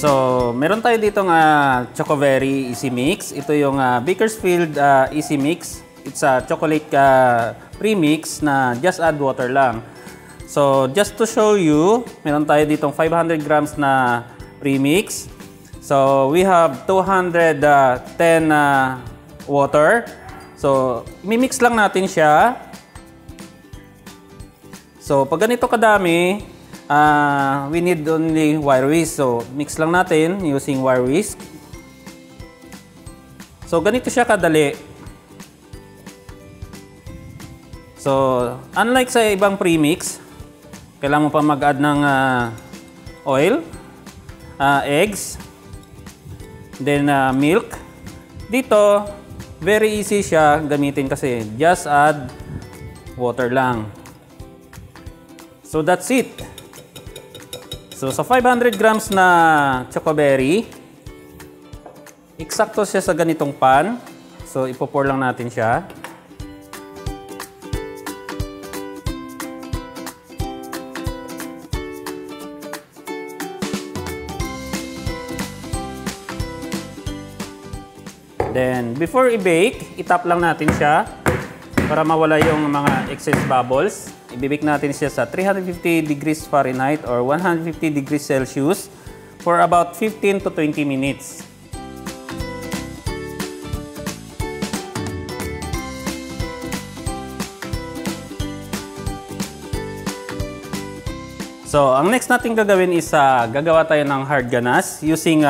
So, meron tayo dito nga Chocoberry Easy Mix. Ito yung Bakersfield Easy Mix. It's a chocolate premix na just add water lang. So, just to show you, meron tayo ditong 500 grams na premix. So, we have 210 water. So, mimix lang natin siya. So, pag ganito kadami, we need only wire whisk. So, mix lang natin using wire whisk. So, ganito siya kadali. So, unlike sa ibang premix, kailangan mo pa mag-add ng oil, eggs, then milk. Dito, very easy siya gamitin kasi just add water lang. So, that's it. So, sa 500 grams na Chocoberry, eksakto siya sa ganitong pan. So, ipopour lang natin siya. Then, before i-bake, itap lang natin siya para mawala yung mga excess bubbles. I-bake natin siya sa 350 degrees Fahrenheit or 150 degrees Celsius for about 15 to 20 minutes. So, ang next natin gagawin is gagawa tayo ng hard ganache using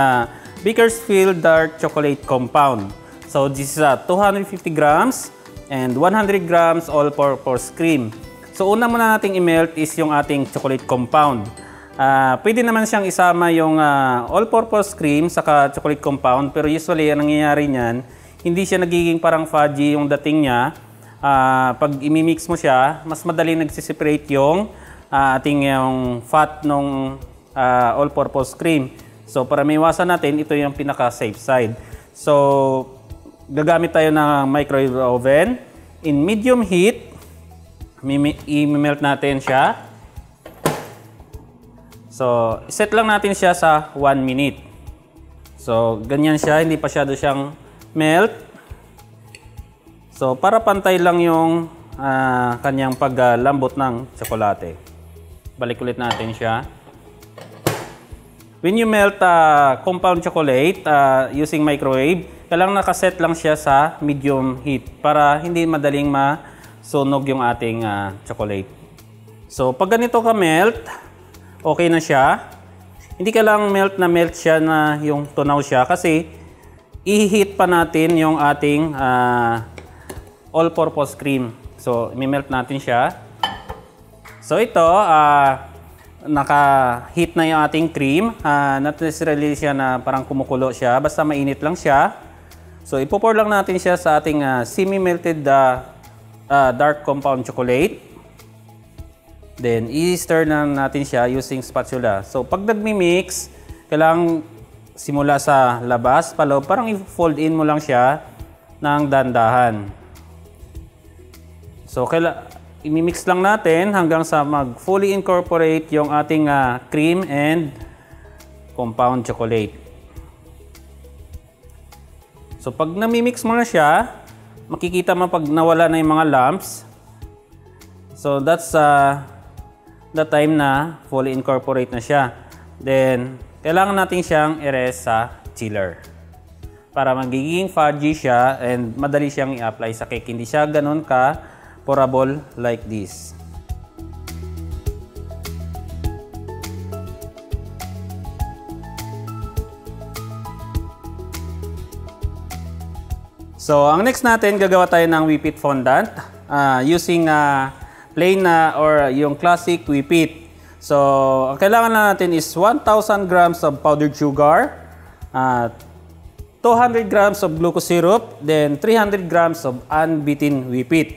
Bakersfield Dark Chocolate Compound. So, this is 250 grams and 100 grams all-purpose cream. So, una muna nating i-melt is yung ating chocolate compound. Pwede naman siyang isama yung all-purpose cream saka chocolate compound, pero usually ang nangyayari niyan, hindi siya nagiging parang fudgy yung dating niya. Pag imimix mo siya, mas madali nagsiseparate yung ating yung fat ng all-purpose cream. So, para maiwasan natin, ito yung pinaka-safe side. So, gagamit tayo ng microwave oven in medium heat. I-melt natin siya. So, set lang natin siya sa 1 minute. So, ganyan siya. Hindi pa masyado siyang melt. So, para pantay lang yung kanyang paglambot ng tsokolate. Balik ulit natin siya. When you melt compound chocolate using microwave, kailangan nakaset lang siya sa medium heat para hindi madaling masunog yung ating chocolate. So, pag ganito ka-melt, okay na siya. Hindi kailangang melt siya na yung tunaw siya kasi i-heat pa natin yung ating all-purpose cream. So, i-melt natin siya. So, ito, naka-heat na yung ating cream. Not necessarily siya na parang kumukulo siya. Basta mainit lang siya. So, ipopour lang natin siya sa ating semi-melted dark compound chocolate. Then, i-stir na natin siya using spatula. So, pag nagmi-mix, kailangang simula sa labas, paloob, parang i-fold in mo lang siya ng dandahan. So, i-mix lang natin hanggang sa mag-fully incorporate yung ating cream and compound chocolate. So, pag nami-mix mo na siya, makikita mo pag nawala na yung mga lumps. So, that's the time na fully incorporate na siya. Then, kailangan natin siyang i-rest sa chiller para magiging fudgy siya and madali siyang i-apply sa cake. Hindi siya ganun ka pourable like this. So, ang next natin, gagawa tayo ng whipped fondant using plain or yung classic whipped. So, ang kailangan natin is 1,000 grams of powdered sugar, 200 grams of glucose syrup, then 300 grams of unbeaten whipped.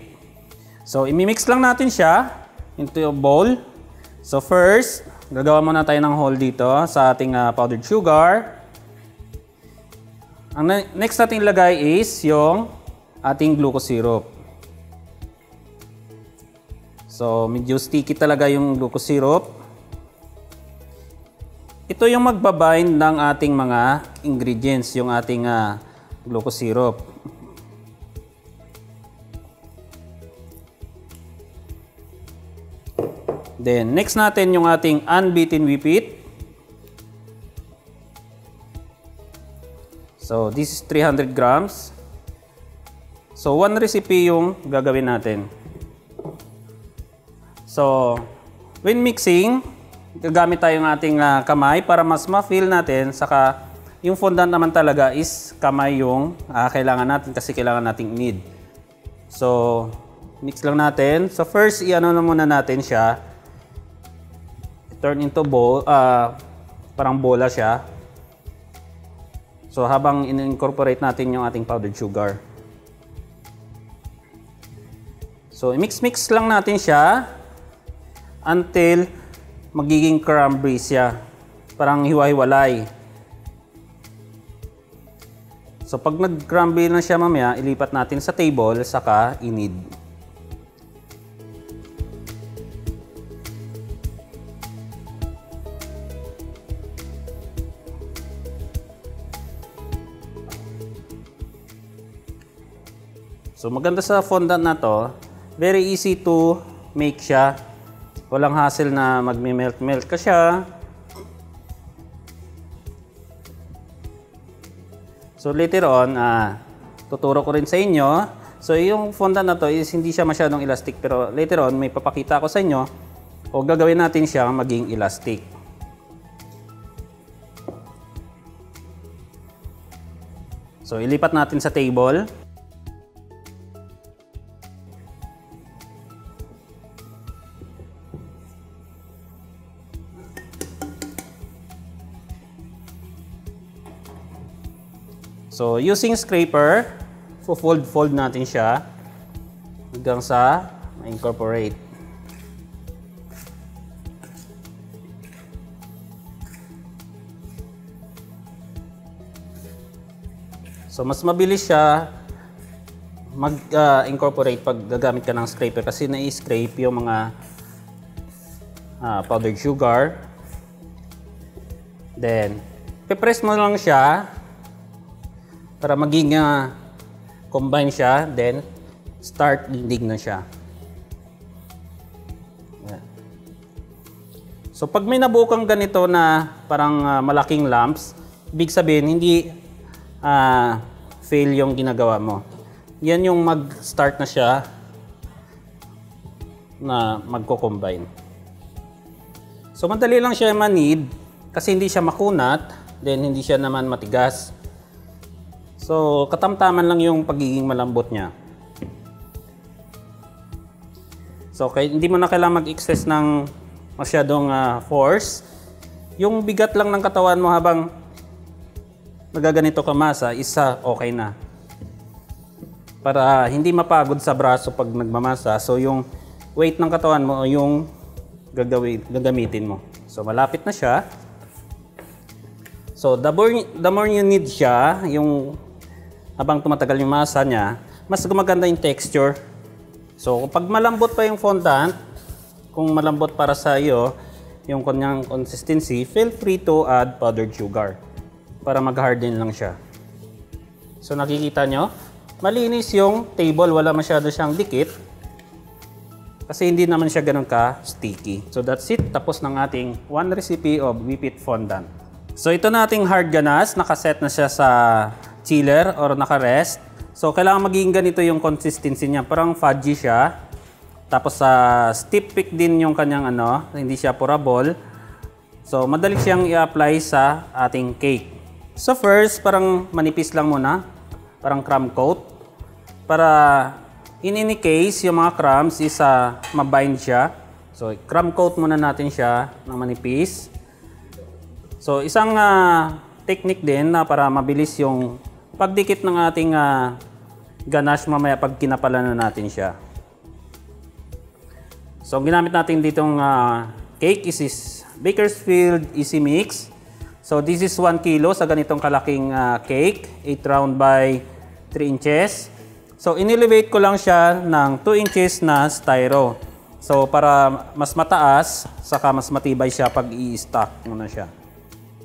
So, imimix lang natin siya into a bowl. So, first, gagawa muna tayo ng hole dito sa ating powdered sugar. Ang next natin ilagay is yung ating glucose syrup. So, medyo sticky talaga yung glucose syrup. Ito ito yung magbabind ng ating mga ingredients, yung ating glucose syrup. Then, next natin yung ating unbeaten whipped. So, this is 300 grams. So, 1 recipe yung gagawin natin. So, when mixing, gagamit tayo ng ating kamay para mas ma-feel natin. Saka, yung fondant naman talaga is kamay yung kailangan natin kasi kailangan nating knead. So, mix lang natin. So, first, i-ano na muna natin siya. Turn into bowl, parang bola siya. So, habang in-incorporate natin yung ating powdered sugar. So, i-mix-mix lang natin siya until magiging crumbly siya. Parang hiwa-hiwalay. So, pag nag-crumbly na siya mamaya, ilipat natin sa table, saka i-knead. So, maganda sa fondant na to, very easy to make siya. Walang hassle na magme-melt-melt ka siya. So, later on, tuturo ko rin sa inyo. So, yung fondant na to is hindi siya masyadong elastic, pero later on, may papakita ko sa inyo o gagawin natin siya maging elastic. So, ilipat natin sa table. So, using scraper, fold natin siya hanggang sa ma-incorporate. So, mas mabilis siya mag-incorporate pag gagamit ka ng scraper kasi na-scrape yung mga powdered sugar. Then, pe-press mo lang siya para maging combine siya, then start kneading na siya. Yan. So pag may nabukang ganito na parang malaking lumps, ibig sabihin hindi fail yung ginagawa mo. Yan yung mag-start na siya na magko-combine. So madali lang siya ma-knead kasi hindi siya makunat, then hindi siya naman matigas. So, katamtaman lang yung pagiging malambot niya. So, hindi mo na kailangan mag-excess ng masyadong force. Yung bigat lang ng katawan mo habang nagaganito ka masa, isa okay na. Para hindi mapagod sa braso pag nagmamasa. So, yung weight ng katawan mo yung gagamitin mo. So, malapit na siya. So, the more you need siya, yung habang tumatagal yung masa niya, mas gumaganda yung texture. So, pag malambot pa yung fondant, kung malambot para sa iyo, yung kanyang consistency, feel free to add powdered sugar para mag-harden lang siya. So, nakikita nyo, malinis yung table, wala masyado siyang dikit kasi hindi naman siya ganun ka-sticky. So, that's it. Tapos ng ating one recipe of whipped fondant. So, ito na ating hard ganache. Nakaset na siya sa chiller or naka-rest. So, kailangan maging ganito yung consistency niya. Parang fudgy siya. Tapos, stiff peak din yung kanyang hindi siya porable. So, madali siyang i-apply sa ating cake. So, first, parang manipis lang muna. Parang crumb coat. Para, in any case, yung mga crumbs is mabind siya. So, crumb coat muna natin siya ng manipis. So, isang technique din na para mabilis yung pagdikit ng ating ganache mamaya pag kinapalan na natin siya. So, ang ginamit natin ditong cake is Bakersfield Easy Mix. So, this is 1 kilo sa ganitong kalaking cake, 8 round by 3 inches. So, inelevate ko lang siya ng 2 inches na styro. So, para mas mataas, saka mas matibay siya pag i-stack muna siya.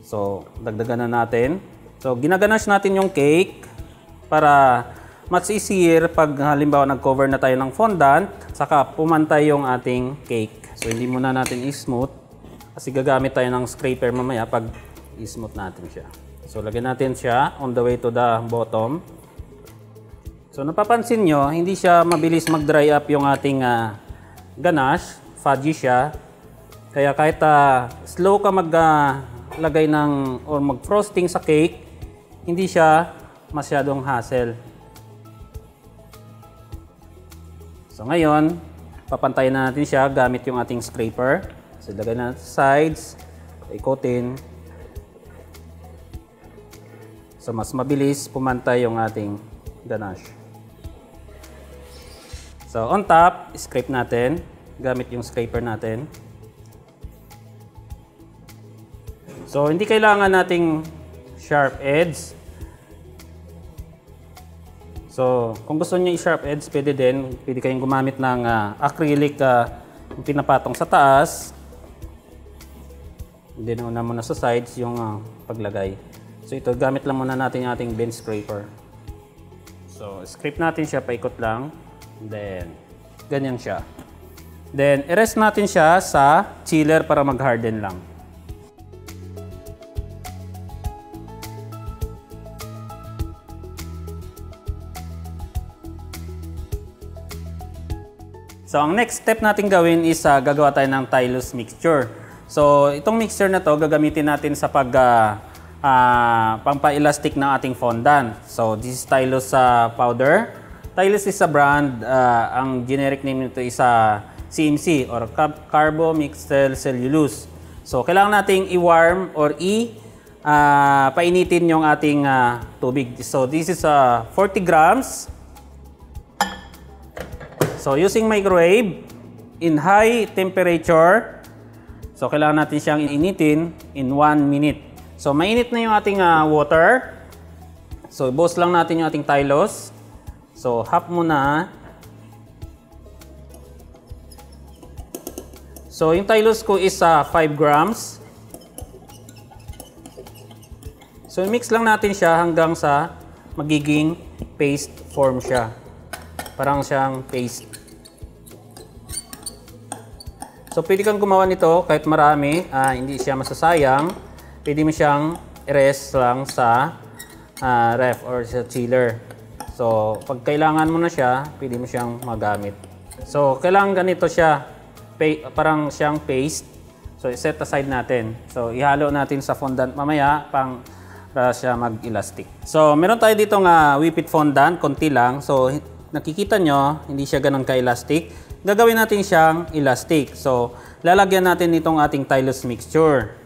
So, dagdagan na natin. So, ginaganash natin yung cake para much easier pag halimbawa nag-cover na tayo ng fondant, saka pumantay yung ating cake. So, hindi muna natin i-smooth kasi gagamit tayo ng scraper mamaya pag i-smooth natin siya. So, lagyan natin siya on the way to the bottom. So, napapansin nyo, hindi siya mabilis mag-dry up yung ating ganache. Fudgy siya. Kaya kahit slow ka maglagay ng or mag-frosting sa cake, hindi siya masyadong hassle. So ngayon, papantayin na natin siya gamit yung ating scraper. So ilagay na natin sa sides, ikotin. So mas mabilis pumantay yung ating ganache. So on top, scrape natin gamit yung scraper natin. So hindi kailangan nating sharp edge. So, kung gusto niyo i-sharp edge, pwede din. Pwede kayong gumamit ng acrylic yung pinapatong sa taas. Then, una muna sa sides yung paglagay. So, ito, gamit lang muna natin yung ating bench scraper. So, scrape natin siya, paikot lang. Then, ganyan siya. Then, i-rest natin siya sa chiller para mag-harden lang. So, ang next step natin gawin is gagawa tayo ng Tylose mixture. So, itong mixture na to gagamitin natin sa pampa-elastic ng ating fondant. So, this is Tylose powder. Tylose is a brand. Ang generic name nito is CMC or Carbomixyl Cellulose. So, kailangan nating i-warm or painitin yung ating tubig. So, this is 40 grams. So, using microwave in high temperature. So, kailangan natin siyang initin in 1 minute. So, mainit na yung ating water. So, i-boast lang natin yung ating Tylose. So, half muna. So, yung Tylose ko is 5 grams. So, mix lang natin siya hanggang sa magiging paste form siya. Parang siyang paste. So, pwede kang gumawa nito kahit marami. Hindi siya masasayang. Pwede mo siyang i-rest lang sa ref or sa chiller. So, pag kailangan mo na siya, pwede mo siyang magamit. So, kailangan ganito siya. Parang siyang paste. So, set aside natin. So, ihalo natin sa fondant mamaya para siya mag-elastic. So, meron tayo dito whipped fondant. Konti lang. So, nakikita nyo, hindi siya ganun ka-elastic. Gagawin natin siyang elastic. So, lalagyan natin itong ating Tylose mixture.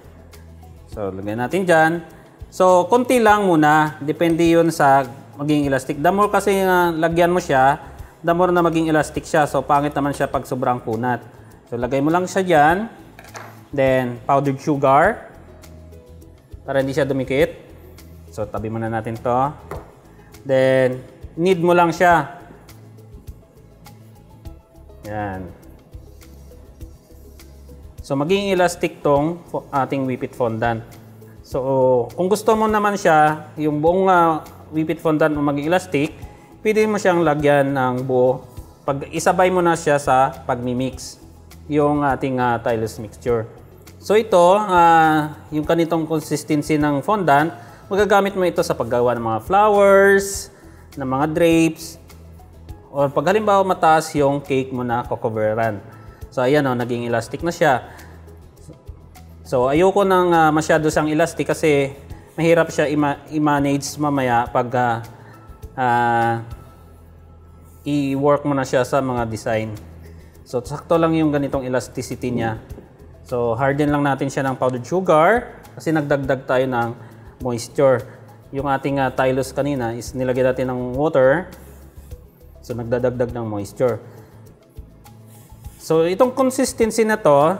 So, lagyan natin dyan. So, konti lang muna. Depende yun sa maging elastic. The more kasi lagyan mo siya, the more na maging elastic siya. So, pangit naman siya pag sobrang kunat. So, lagay mo lang siya dyan. Then, powdered sugar. Para hindi siya dumikit. So, tabi muna natin to. Then, knead mo lang siya. Yan. So, maging elastic tong ating whipped fondant. So, kung gusto mo naman siya, yung buong whipped fondant mo maging elastic, pwede mo siyang lagyan ng buo. Pag isabay mo na siya sa pagmimix yung ating Tylose mixture. So, ito, yung kanitong consistency ng fondant, magagamit mo ito sa paggawa ng mga flowers, ng mga drapes, or pag halimbawa mataas yung cake mo na cocoveran. So, ayan naging elastic na siya. So, ayoko nang masyado siyang elastic kasi mahirap siya i-manage mamaya pag i-work mo na siya sa mga design. So, sakto lang yung ganitong elasticity niya. So, harden lang natin siya ng powdered sugar kasi nagdagdag tayo ng moisture. Yung ating Tylose kanina is nilagyan natin ng water. So, nagdadagdag ng moisture. So, itong consistency na to,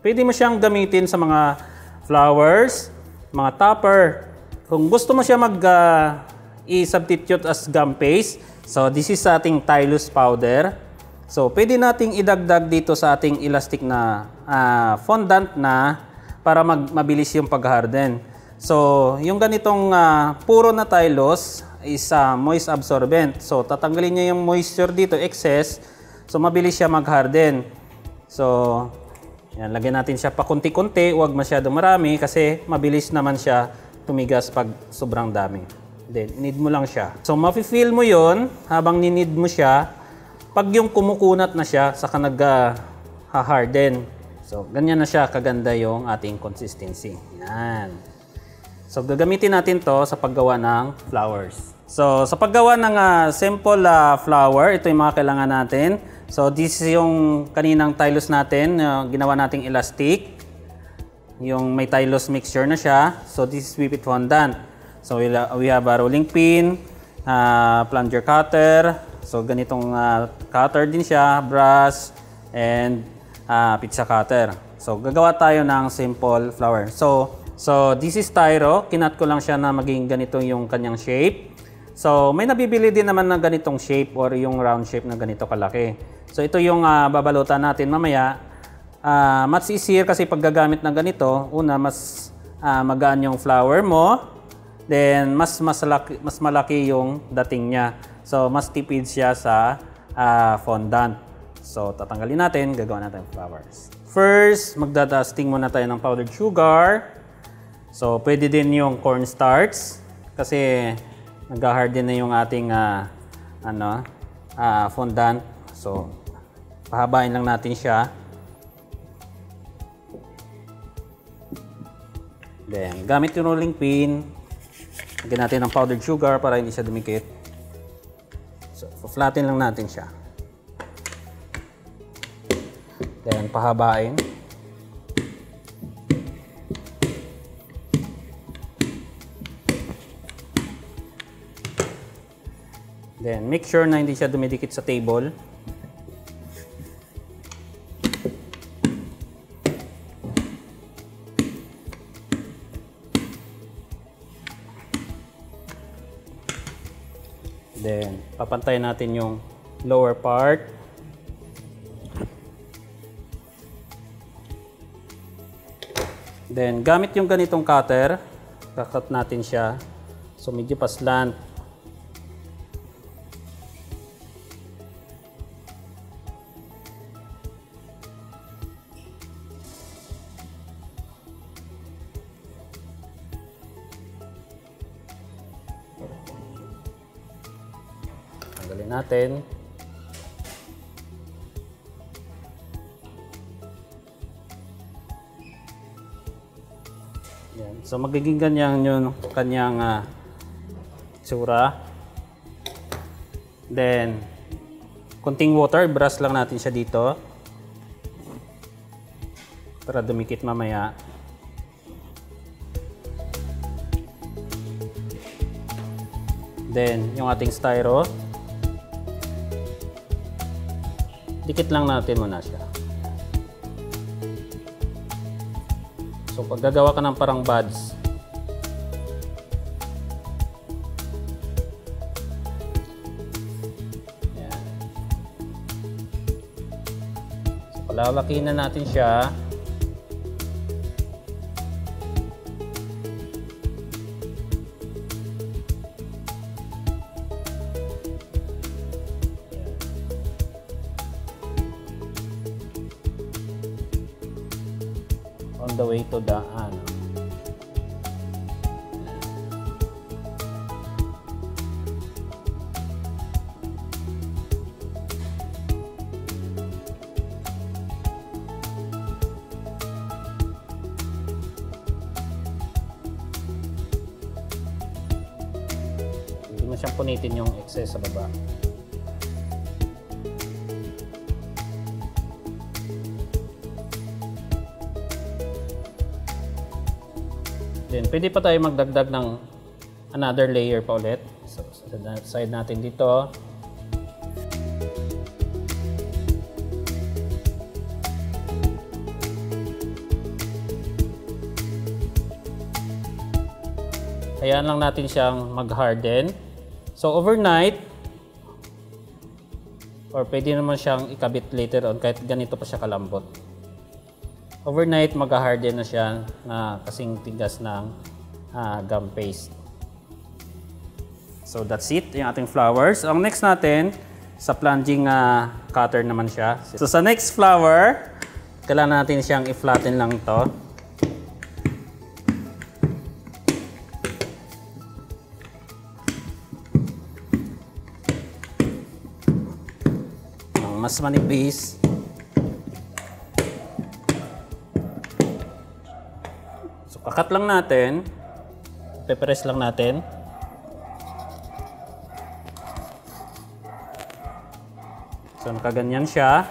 pwede mo siyang gamitin sa mga flowers, mga topper. Kung gusto mo siya i-substitute as gum paste, so this is ating Tylose powder. So, pwede nating idagdag dito sa ating elastic na fondant na para mabilis yung pag-harden. So, yung ganitong puro na Tylose is moist absorbent. So, tatanggalin niya yung moisture dito, excess. So, mabilis siya mag-harden. So, yan, lagyan natin siya pa kunti-kunti, huwag masyadong marami kasi mabilis naman siya tumigas pag sobrang dami. Then, need mo lang siya. So, mafe-feel mo yon habang ninid mo siya. Pag yung kumukunat na siya, saka nag-harden. So, ganyan na siya kaganda yung ating consistency. Yan. So, gagamitin natin to sa paggawa ng flowers. So, sa paggawa ng simple flower, ito yung mga kailangan natin. So, this is yung kaninang Tylose natin, ginawa nating elastic. Yung may Tylose mixture na siya. So, this is whipped fondant. So, we have a rolling pin, plunger cutter. So, ganitong cutter din siya, brush, and pizza cutter. So, gagawa tayo ng simple flower. So this is styro. Kinat ko lang siya na maging ganito yung kanyang shape. So, may nabibili din naman ng ganitong shape or yung round shape na ganito kalaki. So, ito yung babalutan natin mamaya. Much easier kasi pag gagamit ng ganito, una, mas magaan yung flower mo. Then, mas malaki yung dating niya. So, mas tipid siya sa fondant. So, tatanggalin natin, gagawa natin flowers. First, magdadusting muna tayo ng powdered sugar. So, pwede din yung cornstarch kasi nag-harden na yung ating fondant. So, pahabain lang natin siya. Then, gamit yung rolling pin, lagyan natin ng powdered sugar para hindi siya dumikit. So, flatten lang natin siya. Then, pahabain. Then, make sure na hindi siya dumidikit sa table. Then, papantayin natin yung lower part. Then, gamit yung ganitong cutter, kakat natin siya. So, medyo paslant. Tanggalin natin. Yan. So magiging ganyan yung kanyang tsura. Then, kunting water, brush lang natin siya dito para dumikit mamaya. Then, yung ating styro, dikit lang natin muna siya. So, pag gagawa ka ng parang buds, yan. So, palalakihin na natin siya. On the way to the hindi mo siyang punitin yung excess sa baba. Then, pwede pa tayo magdagdag ng another layer pa ulit. So, sa side natin dito. Hayaan lang natin siyang mag-harden. So, overnight, or pwede naman siyang ikabit later on kahit ganito pa siya kalambot. Overnight, mag-harden na siya na kasing tigas ng gum paste. So that's it, yung ating flowers. Ang next natin, sa plunging cutter naman siya. So sa next flower, kailangan natin siyang i-flatten lang to. Mas manipis. So kakat lang natin. Pepress lang natin. So nakaganyan siya.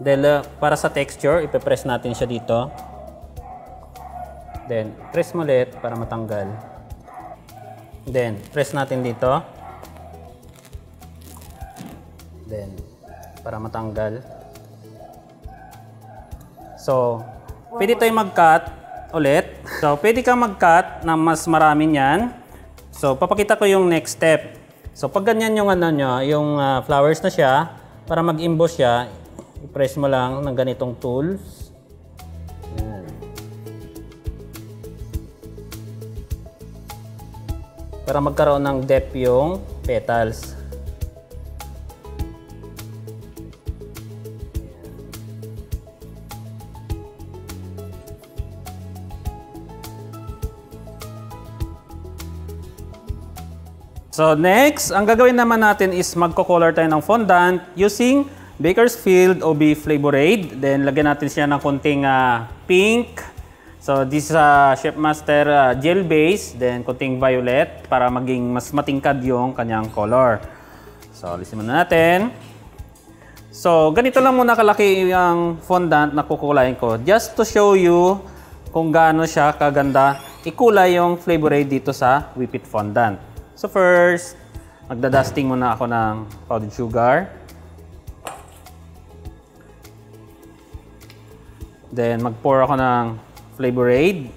Then para sa texture, ipepress natin siya dito. Then press mo ulit para matanggal. Then press natin dito. Then para matanggal. So, pwede tayong mag-cut ulit. So, pwede kang mag-cut ng mas marami niyan. So, papakita ko yung next step. So, pag ganyan yung yung flowers na siya, para mag-emboss siya, i-press mo lang ng ganitong tools. Yan. Para magkaroon ng depth yung petals. So next, ang gagawin naman natin is magko-color tayo ng fondant using Bakersfield OB Flavor Aid. Then lagyan natin siya ng konting pink. So this is Chef Master gel base. Then konting violet para maging mas matingkad yung kanyang color. So alisin muna natin. So ganito lang muna kalaki yung fondant na kukulayin ko. Just to show you kung gaano siya kaganda ikulay yung Flavor Aid dito sa Whipped Fondant. So first, magdadusting muna ako ng powdered sugar. Then mag-pour ako ng Flavor Aid.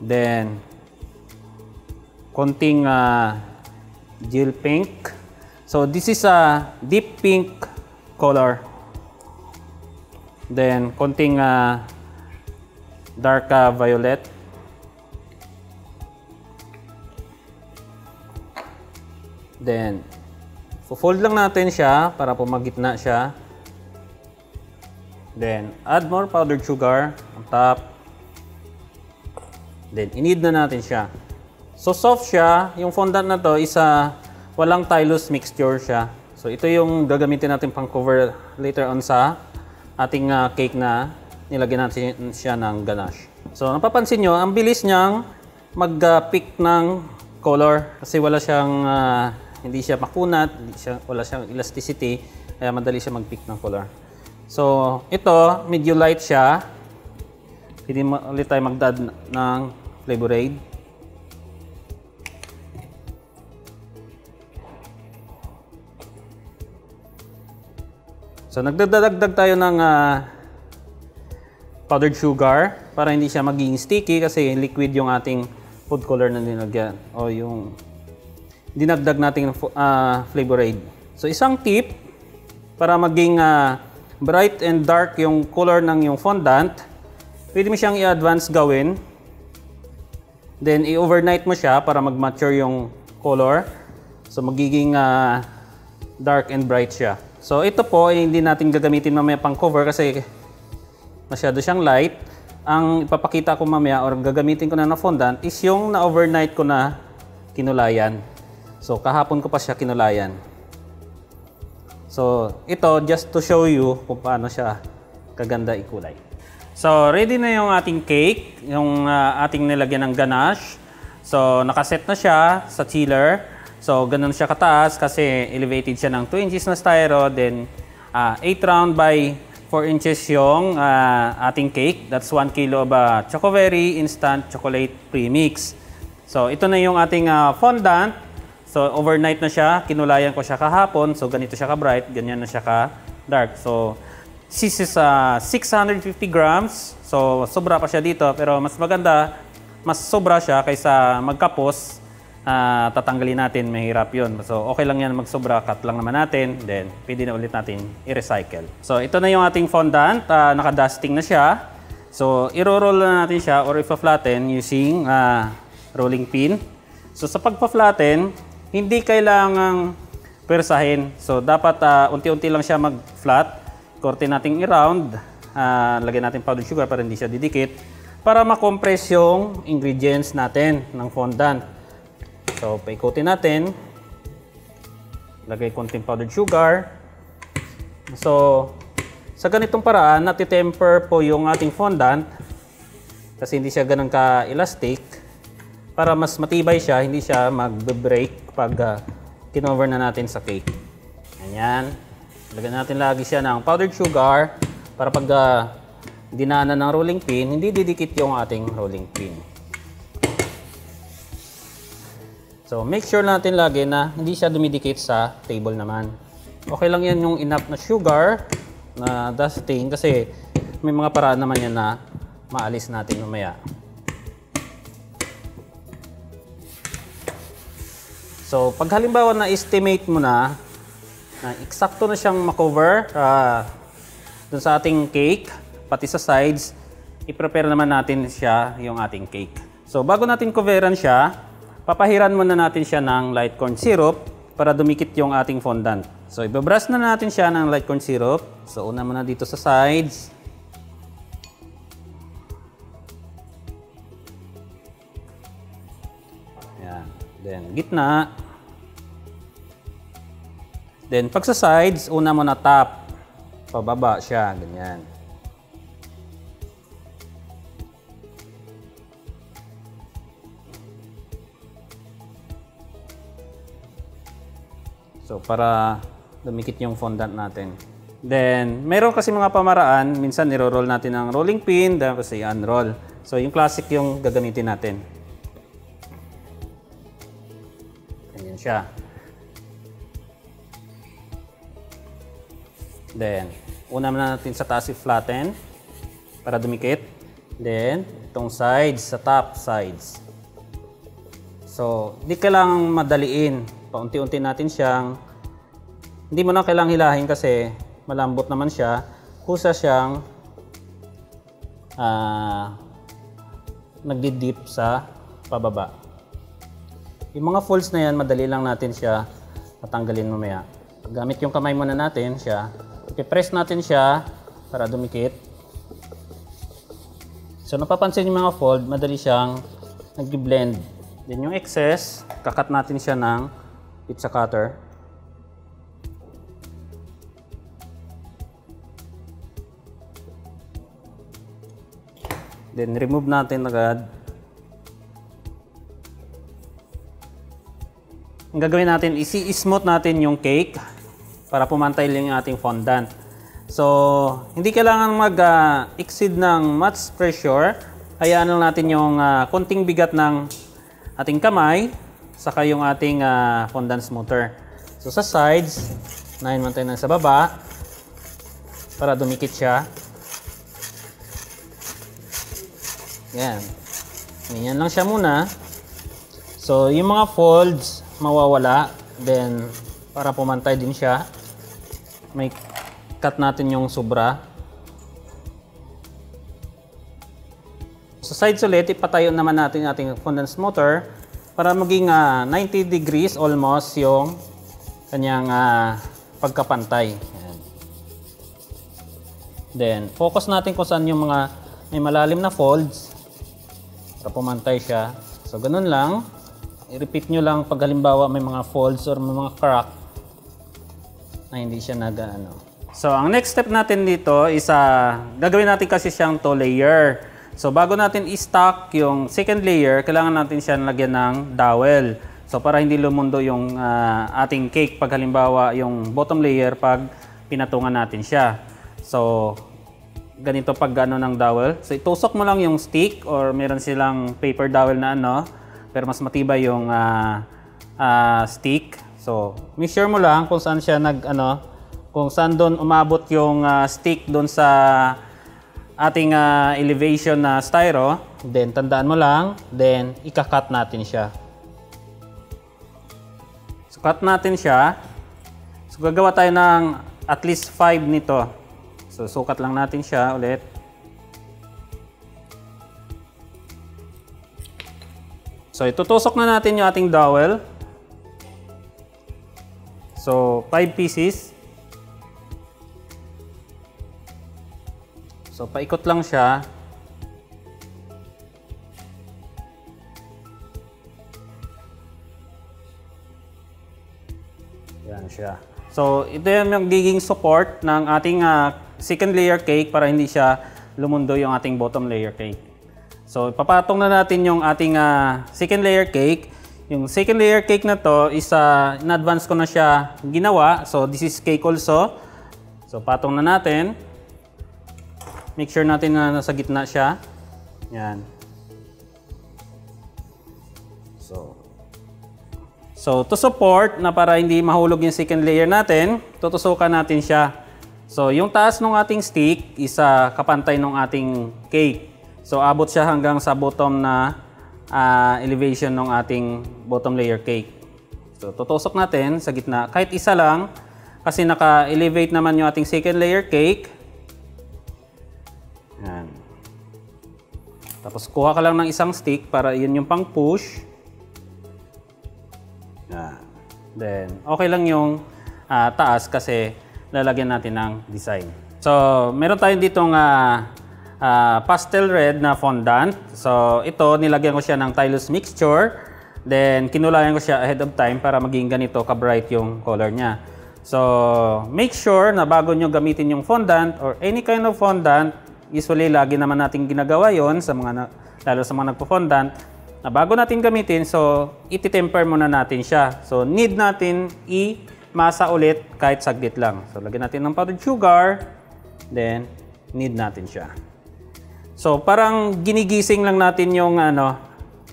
Then konting gel pink. So this is a deep pink color. Then konting dark violet. Then, fold lang natin siya para pumagitna siya. Then, add more powdered sugar on top. Then, inid na natin siya. So, soft siya. Yung fondant na to is walang tylose mixture siya. So, ito yung gagamitin natin pang cover later on sa ating cake na nilagyan natin siya ng ganache. So, napapansin nyo, ang bilis niyang mag-pick ng color kasi wala siyang hindi siya makunat, wala siyang elasticity, kaya madali siya mag-pick ng color. So, ito, medyo light siya. Pwede ulit tayo mag-add ng Flavor Aid. So, nagdadagdag tayo ng powdered sugar para hindi siya maging sticky kasi liquid yung ating food color na nilagyan o yung dinagdag natin Flavor Aid. So isang tip para maging bright and dark yung color ng yung fondant, pwede mo siyang i-advance gawin. Then i-overnight mo siya para mag-mature yung color. So magiging dark and bright siya. So ito po ay hindi natin gagamitin mamaya pang cover kasi masyado siyang light. Ang ipapakita ko mamaya or gagamitin ko na fondant is yung na-overnight ko na kinulayan. So, kahapon ko pa siya kinulayan. So, ito just to show you kung paano siya kaganda ikulay. So, ready na yung ating cake, yung ating nilagyan ng ganache. So, nakaset na siya sa chiller. So, ganun siya kataas kasi elevated siya ng 2 inches na styro. Then, 8 round by 4 inches yung ating cake. That's 1 kilo of Chocoberry Instant Chocolate Premix. So, ito na yung ating fondant. So, overnight na siya. Kinulayan ko siya kahapon. So, ganito siya ka-bright. Ganyan na siya ka-dark. So, this is 650 grams. So, sobra pa siya dito. Pero mas maganda, mas sobra siya kaysa magkapos. tatanggalin natin, mahirap yun. So, okay lang yan magsobra, cut lang naman natin, then pwede na ulit natin i-recycle. So, ito na yung ating fondant, naka-dusting na siya. So, i-roll na natin siya or ipa-flatten using rolling pin. So, sa pagpa-flatten, hindi kailangang pwersahin. So, dapat unti-unti lang siya mag-flat. Korte natin i-round. Lagyan natin powdered sugar para hindi siya didikit. Para makompress yung ingredients natin ng fondant. So, paikutin natin. Lagay konting powdered sugar. So, sa ganitong paraan, natitemper po yung ating fondant kasi hindi siya ganun ka-elastic para mas matibay siya, hindi siya mag-break pag kinover na natin sa cake. Ayan. Lagyan natin lagi siya ng powdered sugar para pag dinaanan ng rolling pin, hindi didikit yung ating rolling pin. So, make sure natin lagi na hindi siya dumidikit sa table naman. Okay lang yan yung enough na sugar na dusting kasi may mga paraan naman yan na maalis natin mamaya. So, pag halimbawa na-estimate mo na eksakto na siyang makover dun sa ating cake, pati sa sides, i-prepare naman natin siya yung ating cake. So, bago natin coveran siya, papahiran muna natin siya ng light corn syrup para dumikit yung ating fondant. So, ibabrush na natin siya ng light corn syrup. So, una muna dito sa sides. Ayan. Then, gitna. Then, pag sa sides, una muna top. Pababa siya. Ganyan. So, para dumikit yung fondant natin. Then, meron kasi mga pamaraan. Minsan, niro-roll natin ng rolling pin, tapos i-unroll. So, yung classic yung gagamitin natin. Ganyan siya. Then, una muna natin sa taas i-flatten para dumikit. Then, itong sides, sa top sides. So, hindi kailangang madaliin. Paunti-unti natin siyang, hindi mo na kailangang hilahin kasi malambot naman siya. Kusa siyang nagdi-dip sa pababa. Yung mga folds na yan, madali lang natin siya tatanggalin mamaya. Gamit yung kamay muna natin siya. I-press natin siya para dumikit. So, napapansin yung mga fold, madali siyang nag-blend. Then yung excess, kakat natin siya ng pizza cutter. Then remove natin agad. Ang gagawin natin, isi-smooth natin yung cake para pumantay lang yung ating fondant. So, hindi kailangan mag-exceed ng much pressure. Hayaan lang natin yung konting bigat ng ating kamay, saka yung ating fondant smoother. So sa sides, unahin mo tayo na sa baba para dumikit siya. Yan. Ganyan lang siya muna. So yung mga folds mawawala. Then para pumantay din siya, may cut natin yung sobra. Sa sides ulit, ipatayo naman natin yung ating fondant smoother para maging 90 degrees almost yung kanyang pagkapantay. Ayan. Then, focus natin kung saan yung mga may malalim na folds para pumantay siya. So, ganun lang. I-repeat nyo lang pag halimbawa may mga folds or may mga crack na hindi siya nag-ano. So, ang next step natin dito is gagawin natin kasi siyang 2 layer. So, bago natin i-stock yung second layer, kailangan natin siya lagyan ng dowel. So, para hindi lumundo yung ating cake pag halimbawa yung bottom layer pag pinatungan natin siya. So, ganito pag ano ng dowel. So, itusok mo lang yung stick or meron silang paper dowel na ano, pero mas matibay yung stick. So, make sure mo lang kung saan siya kung saan doon umabot yung stick doon sa ating elevation na styro. Then, tandaan mo lang. Then, ika-cut natin siya. cut natin siya. So, gagawa tayo ng at least 5 nito. So, sukat lang natin siya ulit. So, itutusok na natin yung ating dowel. So, 5 pieces. So, paikot lang siya. Yan siya. So, ito yung magiging support ng ating second layer cake para hindi siya lumundo yung ating bottom layer cake. So, papatong na natin yung ating second layer cake. Yung second layer cake na to is in advance ko na siya ginawa. So, this is cake also. So, patong na natin. Make sure natin na nasa gitna siya. Yan. So, to support na para hindi mahulog yung second layer natin, tutusukan natin siya. So, yung taas ng ating stick is kapantay ng ating cake. So, abot siya hanggang sa bottom na elevation ng ating bottom layer cake. So, tutusok natin sa gitna. Kahit isa lang, kasi naka-elevate naman yung ating second layer cake. Yan. Tapos, kuha ka lang ng isang stick para yun yung pang-push. Then, okay lang yung taas kasi lalagyan natin ng design. So, meron tayo ditong pastel red na fondant. So, ito, nilagyan ko siya ng Tylose mixture. Then, kinulayan ko siya ahead of time para maging ganito ka-bright yung color niya. So, make sure na bago nyo gamitin yung fondant or any kind of fondant, usually, lagi naman natin ginagawa yon sa lalo sa mga nagpo-fondant, na bago natin gamitin, so iti-temper muna natin siya. So need natin i-masa ulit kahit saglit lang. So lagyan natin ng powdered sugar, then need natin siya. So parang ginigising lang natin yung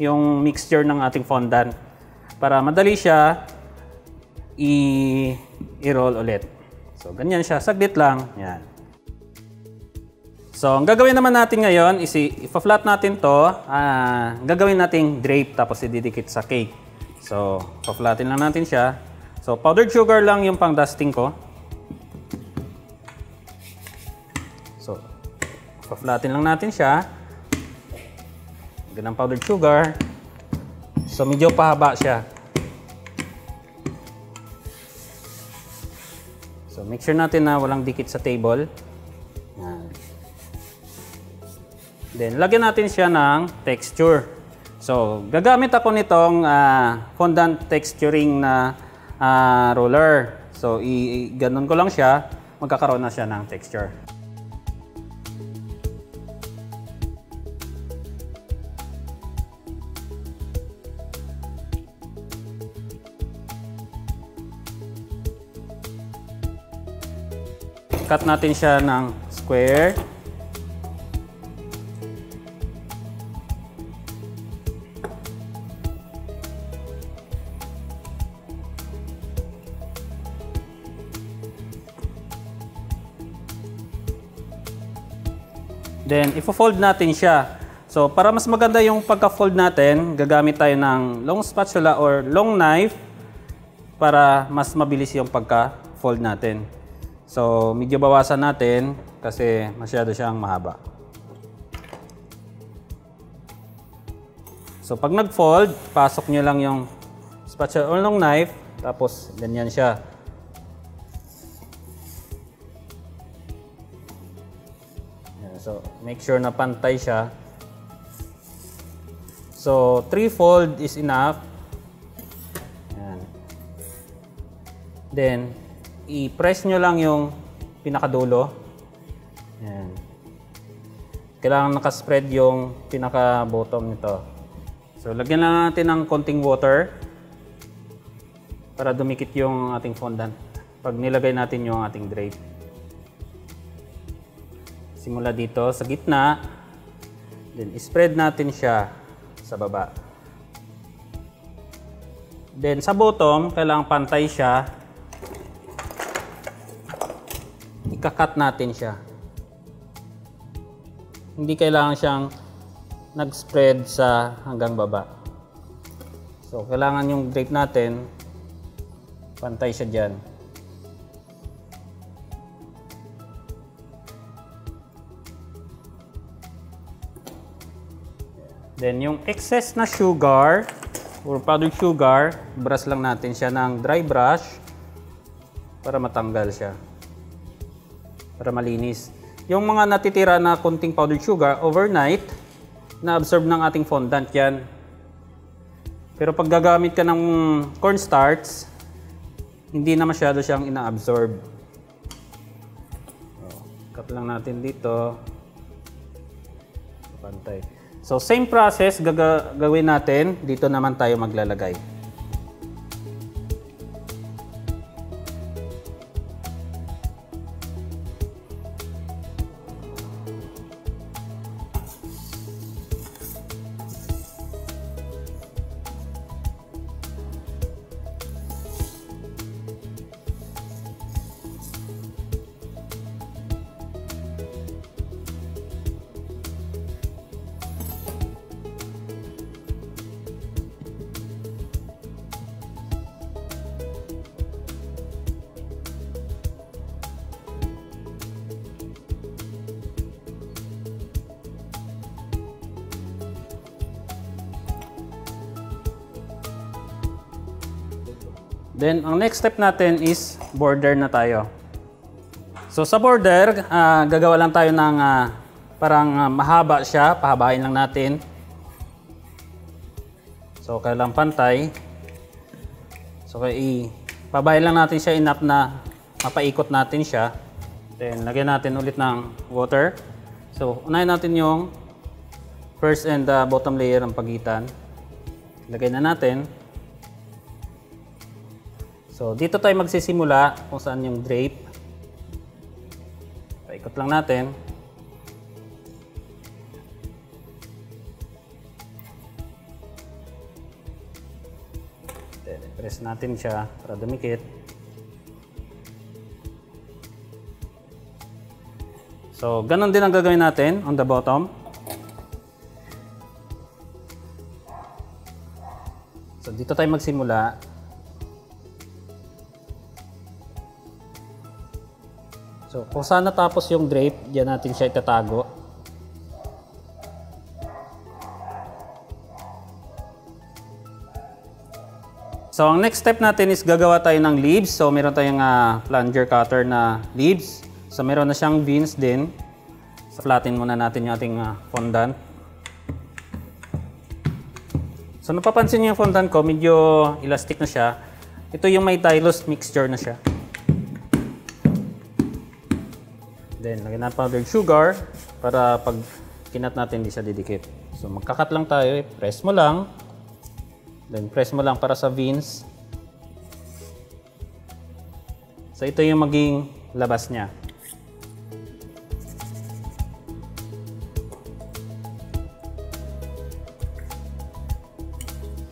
yung mixture ng ating fondant para madali siya i-roll ulit. So ganyan siya, saglit lang. Yan. So, ang gagawin naman natin ngayon is ipa-flat natin to. Gagawin nating drape tapos ididikit sa cake. So, pa-flatin lang natin siya. So, powdered sugar lang yung pang-dusting ko. So, pa-flatin lang natin siya. Ganang powdered sugar. So, medyo pahaba siya. So, make sure natin na walang dikit sa table. Yan. Then, lagyan natin siya ng texture. So, gagamit ako nitong fondant texturing na roller. So, ganon ko lang siya, magkakaroon na siya ng texture. Cut natin siya ng square. Then, ifo-fold natin siya. So, para mas maganda yung pagka-fold natin, gagamit tayo ng long spatula or long knife para mas mabilis yung pagka-fold natin. So, medyo bawasan natin kasi masyado siyang mahaba. So, pag nag-fold, pasok nyo lang yung spatula or long knife, tapos ganyan siya. So, make sure na pantay siya. So, 3-fold is enough. Ayan. Then, i-press nyo lang yung pinakadulo. Ayan. Kailangan nakaspread yung pinaka-bottom nito. So, lagyan lang natin ng konting water para dumikit yung ating fondant pag nilagay natin yung ating drape. Simula dito sa gitna, then spread natin siya sa baba. Then sa bottom, kailangan pantay siya. Ika-cut natin siya. Hindi kailangan siyang nag-spread sa hanggang baba. So kailangan yung drape natin Pantay siya dyan. Then yung excess na sugar or powdered sugar, brush lang natin siya ng dry brush para matanggal siya. Para malinis. Yung mga natitira na konting powdered sugar, overnight, na-absorb ng ating fondant yan. Pero pag gagamit ka ng cornstarch, hindi na masyado siyang ina-absorb. Cut lang natin dito. Pantay. So, same process gagawin natin. Dito naman tayo maglalagay. Then, ang next step natin is border na tayo. So, sa border, gagawa lang tayo ng parang mahaba siya. Pahabain lang natin. So, kailang pantay. So, pabahin lang natin siya enough na mapaikot natin siya. Then, lagyan natin ulit ng water. So, unahin natin yung first and bottom layer ng pagitan. Lagay na natin. So, dito tayo magsisimula kung saan yung drape. Paikot lang natin. Then, press natin siya para dumikit. So, ganun din ang gagawin natin on the bottom. So, dito tayo magsimula. So, kung saan natapos yung drape, diyan natin siya itatago. So, ang next step natin is gagawa tayo ng leaves. So, meron tayong plunger cutter na leaves. So, meron na siyang beans din. So, flatten muna natin yung ating fondant. So, napapansin niyo yung fondant ko, medyo elastic na siya. Ito yung may tylose mixture na siya. Then, lagyan natin powdered sugar para pag kinat natin hindi siya didikit. So, magkakat lang tayo. Press mo lang. Then, press mo lang para sa beans. So, ito yung maging labas niya.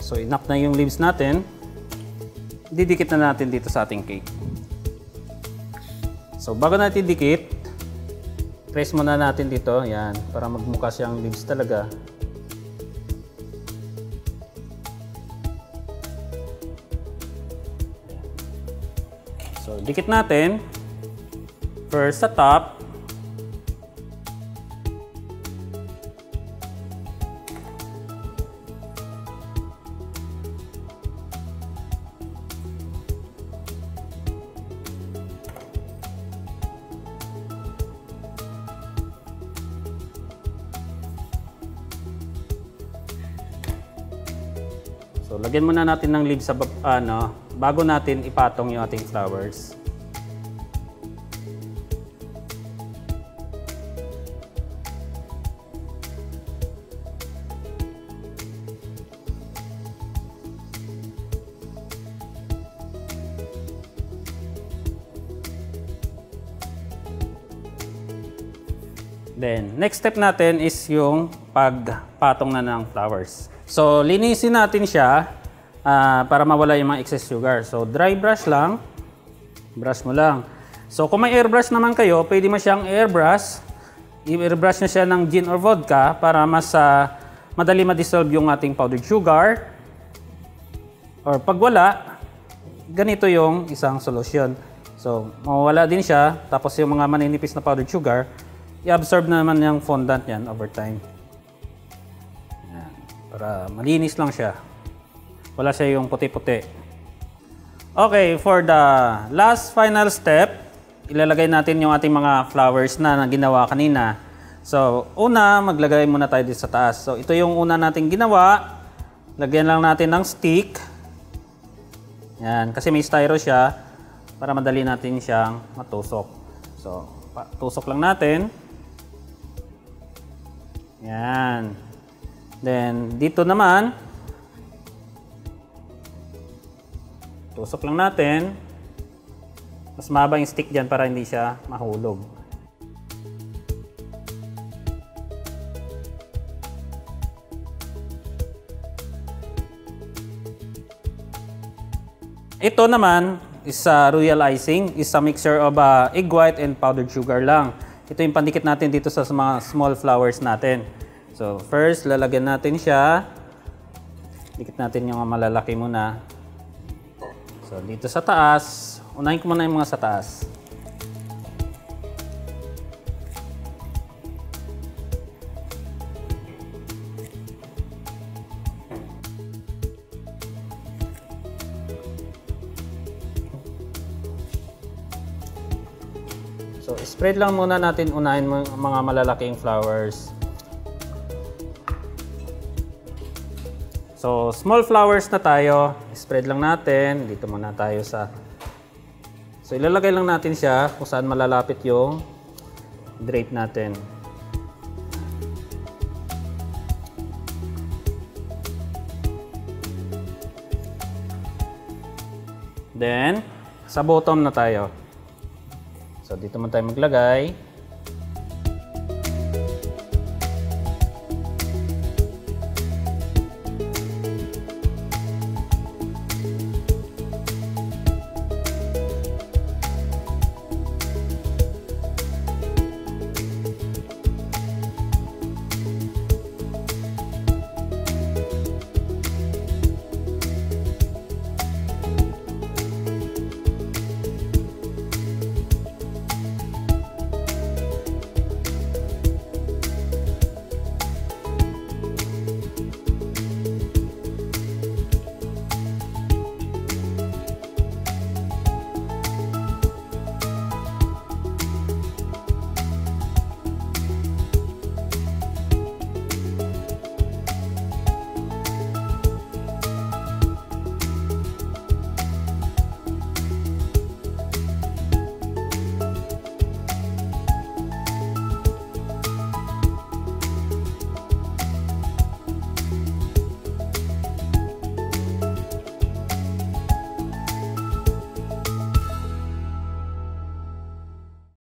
So, enough na yung leaves natin. Didikit na natin dito sa ating cake. So, bago natin dikit, press muna natin dito, yan, para magmukha siyang leaves talaga. So, dikit natin. First sa top. So, lagyan muna natin ng leaves sa bago natin ipatong yung ating flowers. Then, next step natin is yung pagpatong na ng flowers. So, linisin natin siya para mawala yung mga excess sugar. So, dry brush lang. Brush mo lang. So, kung may airbrush naman kayo, pwede mo siyang airbrush. I-airbrush na siya ng gin or vodka para mas madali ma-dissolve yung ating powdered sugar. Or pag wala, ganito yung isang solusyon. So, mawawala din siya. Tapos yung mga maninipis na powdered sugar, i-absorb naman yung fondant yan over time. Yan. Para malinis lang siya. Wala siya yung puti-puti. Okay, for the last final step, ilalagay natin yung ating mga flowers na ginawa kanina. So, una, maglagay muna tayo dito sa taas. So, ito yung una nating ginawa. Lagyan lang natin ng stick. Yan, kasi may styro siya para madali natin siyang matusok. So, tusok lang natin. Yan. Then, dito naman, tusok lang natin. Mas mahaba yung stick dyan para hindi siya mahulog. Ito naman is royal icing, is a mixture of egg white and powdered sugar lang. Ito yung pandikit natin dito sa mga small flowers natin. So first, lalagyan natin siya. Dikit natin yung malalaki muna. So dito sa taas, unahin ko muna yung mga sa taas. So, spread lang muna natin, unahin mga malalaking flowers. So, small flowers na tayo. Spread lang natin. Dito muna tayo sa... So, ilalagay lang natin siya kung saan malalapit yung drape natin. Then, sa bottom na tayo. So, dito man tayo maglagay.